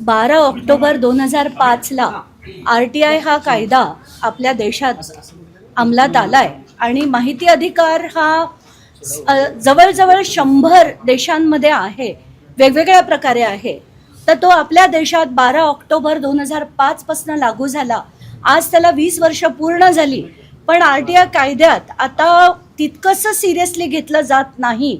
12 October 2005ला RTI हा कायदा आपल्या देशात अंमलात आलाय आणि माहिती अधिकार हा जवळजवळ 100 देशांमध्ये आहे, वेगवेगळ्या प्रकारे आहे. तर तो आपल्या देशात 12 ऑक्टोबर 2005 पासून लागू झाला. आज त्याला 20 वर्ष पूर्ण झाली. पण RTI कायद्यात आता तितकंसं सिरियसली घेतलं जात नाही.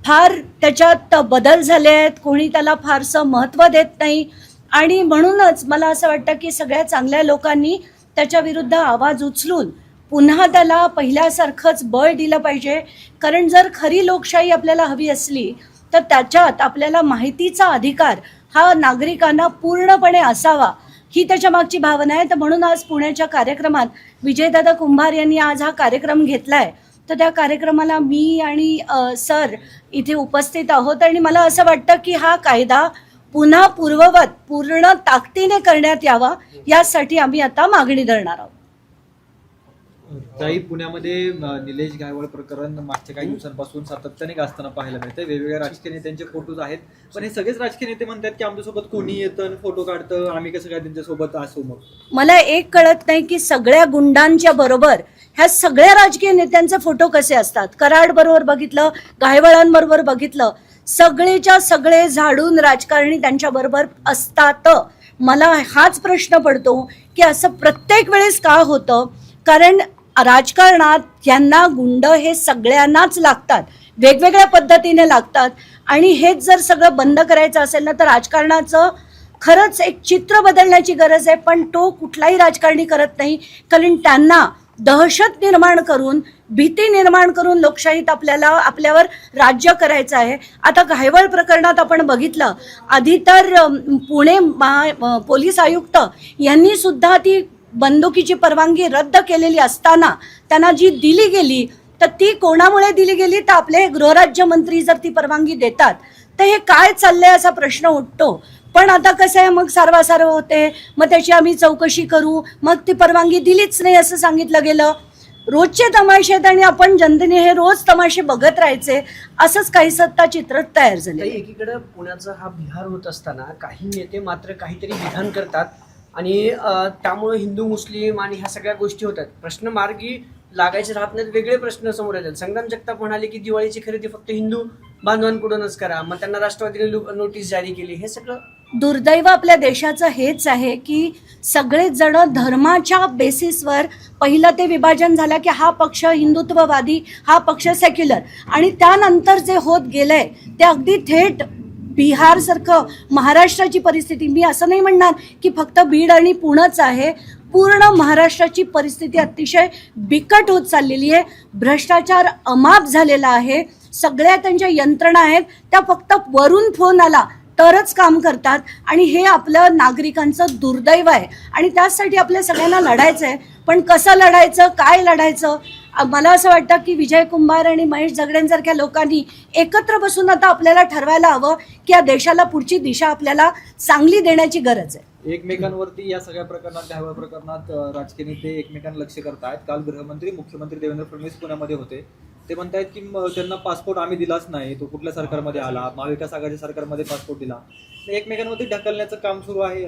फार त्याच्यात बदल झाले आहेत, कोणी त्याला फारसं महत्त्व देत नाही आणि म्हणूनच मला असं वाटतं की सगळ्या चांगल्या लोकांनी त्याच्या विरुद्ध आवाज उचलून पुन्हा त्याला पहिल्यासारखंच बळ दिलं पाहिजे. कारण जर खरी लोकशाही आपल्याला हवी असली तर त्याच्यात आपल्याला माहितीचा अधिकार हा नागरिकांना पूर्णपणे असावा, ही त्याच्या मागची भावना आहे. तर म्हणून आज पुण्याच्या कार्यक्रमात विजयदादा कुंभार यांनी आज हा कार्यक्रम घेतलाय. तर त्या कार्यक्रमाला मी आणि सर इथे उपस्थित आहोत आणि मला असं वाटतं की हा कायदा पुन्हा पूर्ववत पूर्ण ताकदीने करण्यात यावा, यासाठी आम्ही आता मागणी धरणार आहोत. ताई, पुण्यामध्ये निलेश गायवळ प्रकरण मागच्या काही दिवसांपासून सातत्याने गाजताना पाहायला मिळते. वेगवेगळ्या राजकीय नेत्यांचे फोटोज आहेत, पण हे सगळेच राजकीय नेते म्हणतात की आमच्यासोबत कोणी येतं फोटो काढतं, आम्ही कसं काय त्यांच्यासोबत असू. मग मला एक कळत नाही की सगळ्या गुंडांच्या बरोबर ह्या सगळ्या राजकीय नेत्यांचे फोटो कसे असतात. कराड बरोबर बघितलं, गायवळांबरोबर बघितलं, सगळेच्या सगळे झाडून राजकारणी त्यांच्या बरोबर असतात. मला हाच प्रश्न पडतो की असं प्रत्येक वेळेस का होतं. कारण राजकारणात यांना गुंड हे सगळ्यांनाच लागतात, वेगवेगळ्या पद्धतीने लागतात आणि हेच जर सगळं बंद करायचं असेल ना तर राजकारणाचं खरंच एक चित्र बदलण्याची गरज आहे. पण तो कुठलाही राजकारणी करत नाही, कारण त्यांना दहशत निर्माण करून, भीती निर्माण करून लोकशाहीत आपल्यावर राज्य करायचं आहे. आता घायवळ प्रकरणात आपण बघितलं, आधी तर पुणे पोलीस आयुक्त यांनी सुद्धा ती बंदुकीची परवानगी रद्द केलेली असताना त्यांना जी दिली गेली तर ती कोणामुळे दिली गेली, तर आपले गृहराज्यमंत्री जर ती परवानगी देतात तर हे काय चाललंय असा प्रश्न उठतो. पण आता कसं आहे, मग सारवासारव होते, मग त्याची आम्ही चौकशी करू, मग ती परवानगी दिलीच नाही असं सांगितलं गेलं. रोजचे तमाशे आहेत आणि आपण जनतेने हे रोज तमाशे बघत राहायचे, असंच काही सत्ता चित्र तयार झाले. एकीकडे पुण्याचा हा बिहार होत असताना काही नेते मात्र काहीतरी विधान करतात आणि त्यामुळे हिंदू मुस्लिम आणि ह्या सगळ्या गोष्टी होतात. प्रश्न मार्गी लागायचे राहत नाहीत, वेगळे प्रश्न समोर येतात. संग्राम जगताप म्हणाले की दिवाळीची खरेदी फक्त हिंदू बांधवांकडूनच करा, मग त्यांना राष्ट्रवादीने नोटीस जारी केली. हे सगळं दुर्दैव आपल्या देशाचं हेच आहे की सगळेच जण धर्माच्या बेसिसवर पहिलं ते विभाजन झालं की हा पक्ष हिंदुत्ववादी, हा पक्ष सेक्युलर, आणि त्यानंतर जे होत गेलंय ते अगदी थेट बिहारसारखं महाराष्ट्राची परिस्थिती. मी असं नाही म्हणणार की फक्त बीड आणि पुणेच आहे, पूर्ण महाराष्ट्राची परिस्थिती अतिशय बिकट होत चाललेली आहे. भ्रष्टाचार अमाप झालेला आहे. सगळ्या त्यांच्या यंत्रणा आहेत त्या फक्त वरून फोन आला तरच काम करतात आणि हे आपलं नागरिकांचं दुर्दैव आहे आणि त्यासाठी आपल्या सगळ्यांना लढायचं आहे. पण कसं लढायचं, काय लढायचं, मला असं वाटतं की विजय कुंभार आणि महेश झगड्यांसारख्या लोकांनी एकत्र बसून आता आपल्याला ठरवायला हवं की या देशाला पुढची दिशा आपल्याला चांगली देण्याची गरज आहे. एकमेकांवरती या सगळ्या प्रकरणात, गायवळ प्रकरणात राजकीय नेते एकमेकांना लक्ष करतायत. काल गृहमंत्री मुख्यमंत्री देवेंद्र फडणवीस पुण्यामध्ये होते. ते म्हणतायत की त्यांना पासपोर्ट आम्ही दिलाच नाही, तो कुठल्या सरकारमध्ये आला, महाविकास आघाडीच्या सरकारमध्ये पासपोर्ट दिला. एकमेकांवरती ढकलण्याचं काम सुरू आहे.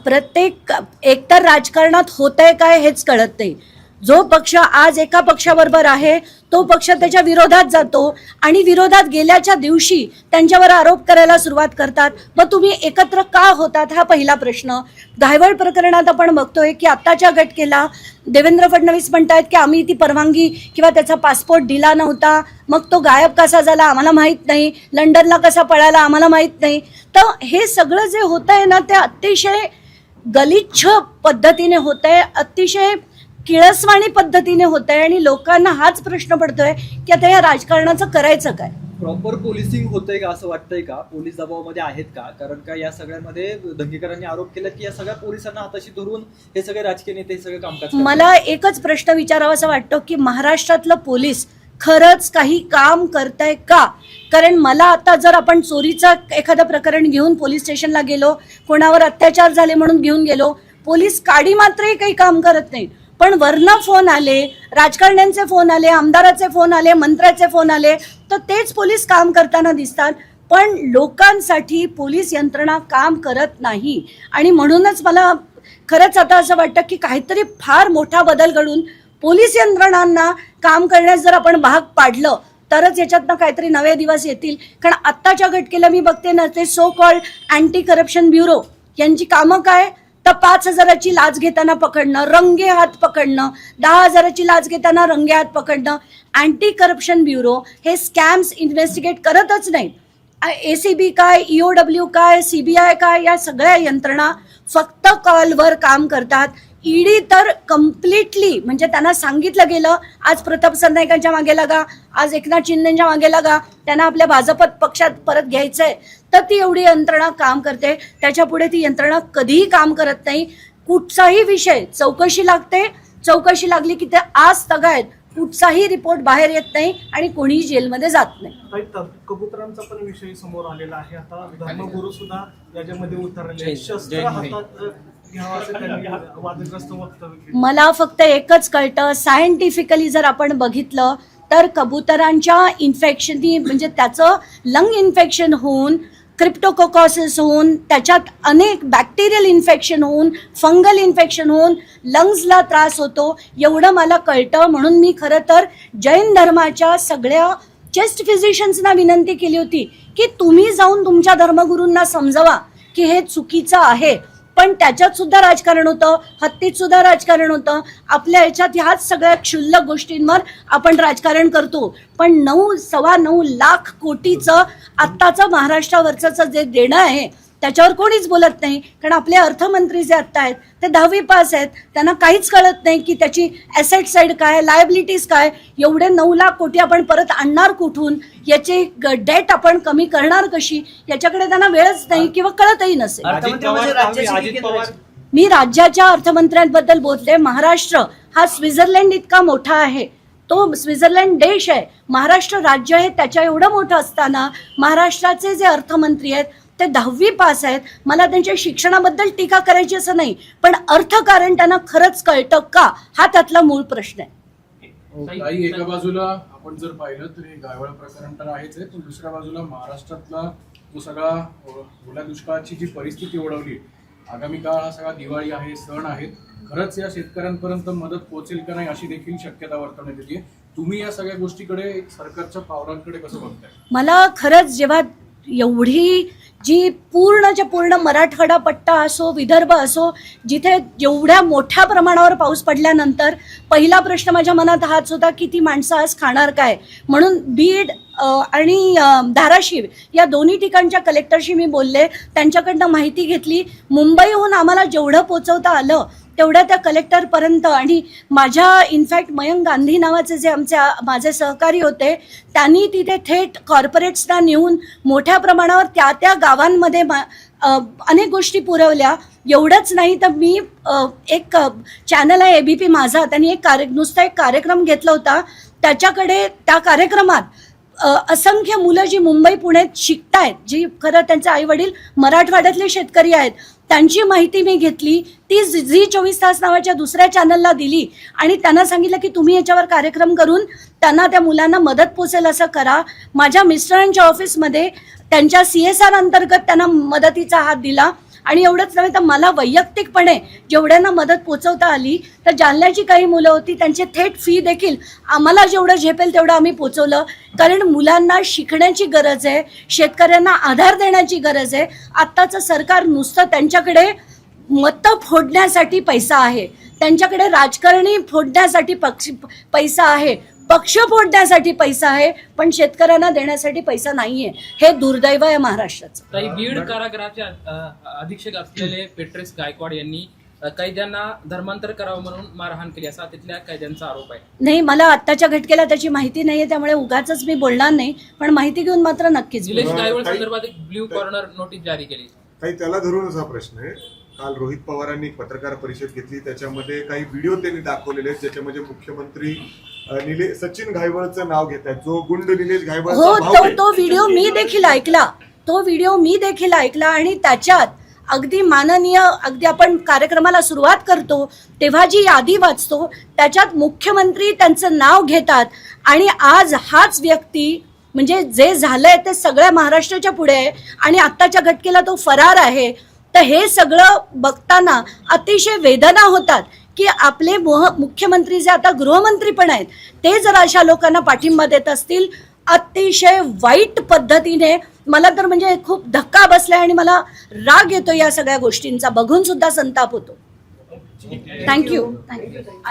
प्रत्येक एकतर राजकारणात होतंय काय हेच कळत नाही. जो पक्ष आज एका पक्षाबरोबर आहे तो पक्ष त्याच्या विरोधात जातो आणि विरोधात गेल्याच्या दिवशी त्यांच्यावर आरोप करायला सुरुवात करतात. मग तुम्ही एकत्र का होतात हा पहिला प्रश्न. घायवळ प्रकरणात आपण बघतोय की आत्ताच्या घटनेला देवेंद्र फडणवीस म्हणतायत की आम्ही ती परवानगी किंवा त्याचा पासपोर्ट दिला नव्हता, मग तो गायब कसा झाला आम्हाला माहीत नाही, लंडनला कसा पळाला आम्हाला माहीत नाही. तर हे सगळं जे होत आहे ना ते अतिशय गलिच्छ पद्धतीने होत आहे, अतिशय किळसवाणी पद्धतीने होत आहे आणि लोकांना हाच प्रश्न पडतोय की आता या राजकारणाचं करायचं काय. प्रॉपर पोलिसिंग होतंय का असं वाटतंय का? पोलीस दबावामध्ये आहेत का? कारण का या सगळ्यामध्ये दंगेकरांनी आरोप केला की या सगळ्या पोलिसांना हाताशी धरून हे सगळे राजकीय नेते हे सगळे कामकाज. मला एकच प्रश्न विचारावा असं वाटतो की महाराष्ट्रातलं पोलीस खरंच काही काम करतंय का. कारण मला आता जर आपण चोरीचं एखादं प्रकरण घेऊन पोलीस स्टेशनला गेलो, कोणावर अत्याचार झाले म्हणून घेऊन गेलो, पोलीस काडी मात्रही काही काम करत नाही. पण वरनं फोन आले, राजकारण्यांचे फोन आले, आमदाराचे फोन आले, मंत्र्याचे फोन आले, तर तेच पोलीस काम करताना दिसतात. पण लोकांसाठी पोलीस यंत्रणा काम करत नाही. आणि म्हणूनच मला खरंच आता असं वाटतं की काहीतरी फार मोठा बदल घडून पोलीस यंत्रणांना काम करण्यास जर आपण भाग पाडलं तरच याच्यातनं काहीतरी नवे दिवस येतील. कारण आत्ताच्या घटकेला मी बघते ना, ते so called anti corruption bureau यांची कामं काय, तर 5,000ची लाच घेताना पकडणं, रंगे हात पकडणं, 10,000ची लाच घेताना रंगे हात पकडणं. अँटी करप्शन ब्युरो हे स्कॅम्स इन्व्हेस्टिगेट करतच नाहीत. ACB काय, EOW काय, CBI काय, या सगळ्या यंत्रणा फक्त कॉलवर काम करतात. ईडी तर कम्प्लिटली, म्हणजे त्यांना सांगितलं गेलं आज प्रताप सरनाईकांच्या मागे लागा, आज एकनाथ शिंदेच्या मागे लागा, त्यांना आपल्या भाजप पक्षात परत घ्यायचंय, तर ती एवढी यंत्रणा काम करते. त्याच्या पुढे ती यंत्रणा कधीही काम करत नाही. कुठचाही विषय चौकशी लागते, चौकशी लागली की ते आज तगायत, कुठचाही रिपोर्ट बाहेर येत नाही आणि कोणीही जेलमध्ये जात नाही. कबुतरांचा पण विषय समोर आलेला आहे. आता धर्मगुरू सुद्धा याच्यामध्ये उतरले, शस्त्र हातात घ्यावं असं त्यांनी वादग्रस्त वक्तव्य केलं. मला फक्त एकच कळतं, सायंटिफिकली जर आपण बघितलं तर कबुतरांच्या इन्फेक्शननी, म्हणजे त्याचं लंग इन्फेक्शन होऊन, क्रिप्टोकोकॉसिस होऊन, त्याच्यात अनेक बॅक्टेरियल इन्फेक्शन होऊन, फंगल इन्फेक्शन होऊन लंग्सला त्रास होतो, एवढं मला कळतं. म्हणून मी खरं तर जैन धर्माच्या सगळ्या चेस्ट फिजिशियन्सना विनंती केली होती की तुम्ही जाऊन तुमच्या धर्मगुरूंना समजवा की हे चुकीचं आहे. पण त्याच्यात सुद्धा राजकारण होतं, हत्तीत सुद्धा राजकारण होतं. आपल्या याच्यात ह्याच सगळ्या क्षुल्लक गोष्टींवर आपण राजकारण करतो. पण 9.9 लाख कोटीचं आत्ताचं महाराष्ट्रावरचं जे देणं आहे त्याच्यावर कोणीच बोलत नाही. कारण आपले अर्थमंत्री जे आत्ता आहेत ते 10वी पास आहेत, त्यांना काहीच कळत नाही की त्याची ॲसेट साईड काय, लायबिलिटीज काय, एवढे 9 लाख कोटी आपण परत आणणार कुठून, याची डेट आपण कमी करणार कशी, याच्याकडे त्यांना वेळच नाही किंवा कळतही नसेल. मी राज्याच्या अर्थमंत्र्यांबद्दल बोलते. महाराष्ट्र हा स्वित्झर्लंड इतका मोठा आहे, तो स्वित्झर्लंड देश आहे, महाराष्ट्र राज्य आहे, त्याच्या एवढं मोठं असताना महाराष्ट्राचे जे अर्थमंत्री आहेत ते 10वी पास आहेत. मला त्यांच्या शिक्षणाबद्दल टीका करायची असं नाही, पण अर्थकारण त्यांना खरंच कळतं का, हा त्यातला मूळ प्रश्न आहे. काही एका बाजूला आपण जर पाहिलं तर हे गायवळ प्रकरण तर आहेच आहे, पण दुसऱ्या बाजूला महाराष्ट्रातला जो सगळा ओल्या दुष्काळाची जी परिस्थिती ओढवली, आगामी काळ हा सगळा दिवाळी आहे, सण आहेत, खरंच या शेतकऱ्यांपर्यंत मदत पोहोचेल का नाही अशी देखील शक्यता वर्तवण्यात येते. तुम्ही या सगळ्या गोष्टीकडे, सरकारच्या पावलांकडे कसं बघताय? मला खरंच जेव्हा एवढी जी पूर्णच्या पूर्ण मराठवाडा पट्टा असो, विदर्भ असो, जिथे एवढ्या मोठ्या प्रमाणावर पाऊस पडल्यानंतर पहिला प्रश्न माझ्या मनात हाच होता की ती माणसं आज खाणार काय. म्हणून बीड आणि धाराशिव या दोन्ही ठिकाणच्या कलेक्टरशी मी बोलले, त्यांच्याकडनं माहिती घेतली. मुंबईहून आम्हाला जेवढं पोचवता आलं तेवढ्या त्या कलेक्टरपर्यंत, आणि माझ्या इनफॅक्ट मयंक गांधी नावाचे जे माझे सहकारी होते त्यांनी तिथे थेट कॉर्पोरेट्सना नेऊन मोठ्या प्रमाणावर त्या गावांमध्ये अनेक गोष्टी पुरवल्या. एवढंच नाही तर मी एक चॅनल आहे ABP माझा, त्यांनी नुसता एक कार्यक्रम घेतला होता. त्याच्याकडे त्या कार्यक्रमात असंख्य मुलं जी मुंबई पुण्यात शिकतायत, जी खरं त्यांचे आई वडील मराठवाड्यातले शेतकरी आहेत, त्यांची माहिती मी घेतली. ती Zee24 तास नावाच्या दुसऱ्या चॅनलला दिली आणि त्यांना सांगितलं की तुम्ही याच्यावर कार्यक्रम करून त्यांना, त्या मुलांना मदत पोचेल असं करा. माझ्या मिस्टरांच्या ऑफिसमध्ये त्यांच्या CSR अंतर्गत त्यांना मदतीचा हात दिला. आणि एवढंच नव्हे तर मला वैयक्तिकपणे जेवढ्यांना मदत पोचवता आली, तर जालन्याची काही मुलं होती, त्यांचे थेट फी देखील आम्हाला जेवढं झेपेल तेवढं आम्ही पोचवलं. कारण मुलांना शिकण्याची गरज आहे, शेतकऱ्यांना आधार देण्याची गरज आहे. आत्ताचं सरकार नुसतं त्यांच्याकडे मतं फोडण्यासाठी पैसा आहे, त्यांच्याकडे राजकारणी फोडण्यासाठी पैसा आहे, पक्ष फोडण्यासाठी पैसा आहे, पण शेतकऱ्यांना देण्यासाठी पैसा नाहीये. हे दुर्दैव आहे महाराष्ट्राचं. काही बीड कारागृहाचे अधीक्षक असलेले पेट्रेस गायकवाड यांनी कैद्यांना धर्मांतर करावं म्हणून मारहाण केली असा तिथल्या कैद्यांचा आरोप आहे. नाही, मला आत्ताच्या घटकेला त्याची माहिती नाहीये, त्यामुळे उगाच मी बोलणार नाही, पण माहिती घेऊन मात्र नक्कीच. निलेश गायवळ संदर्भात एक ब्ल्यू कॉर्नर नोटीस जारी केली. काही त्याला धरूनच हा प्रश्न आहे. काल रोहित पवारांनी पत्रकार परिषद घेतली, त्याच्यामध्ये काही व्हिडिओ त्यांनी दाखवलेले आहेत ज्याच्यामध्ये मुख्यमंत्री सचिन घायवळचं नाव घेत आहेत, जो गुंड निलेश घायवळ. हो, तो व्हिडिओ मी देखील ऐकला. आणि त्याच्यात अगदी माननीय, अगदी आपण कार्यक्रमाला सुरुवात करतो तेव्हा जी यादी वाचतो त्याच्यात मुख्यमंत्री त्यांचं नाव घेतात. आणि आज हाच व्यक्ती म्हणजे जे झालंय ते सगळ्या महाराष्ट्राच्या पुढे आहे आणि आत्ताच्या घटकेला तो फरार आहे. तर हे सगळं बघताना अतिशय वेदना होतात की आपले मुख्यमंत्री जे आता गृहमंत्री पण आहेत ते जर अशा लोकांना पाठिंबा देत असतील अतिशय वाईट पद्धतीने. मला तर म्हणजे खूप धक्का बसलाय आणि मला राग येतो या सगळ्या गोष्टींचा, बघून सुद्धा संताप होतो. थँक्यू.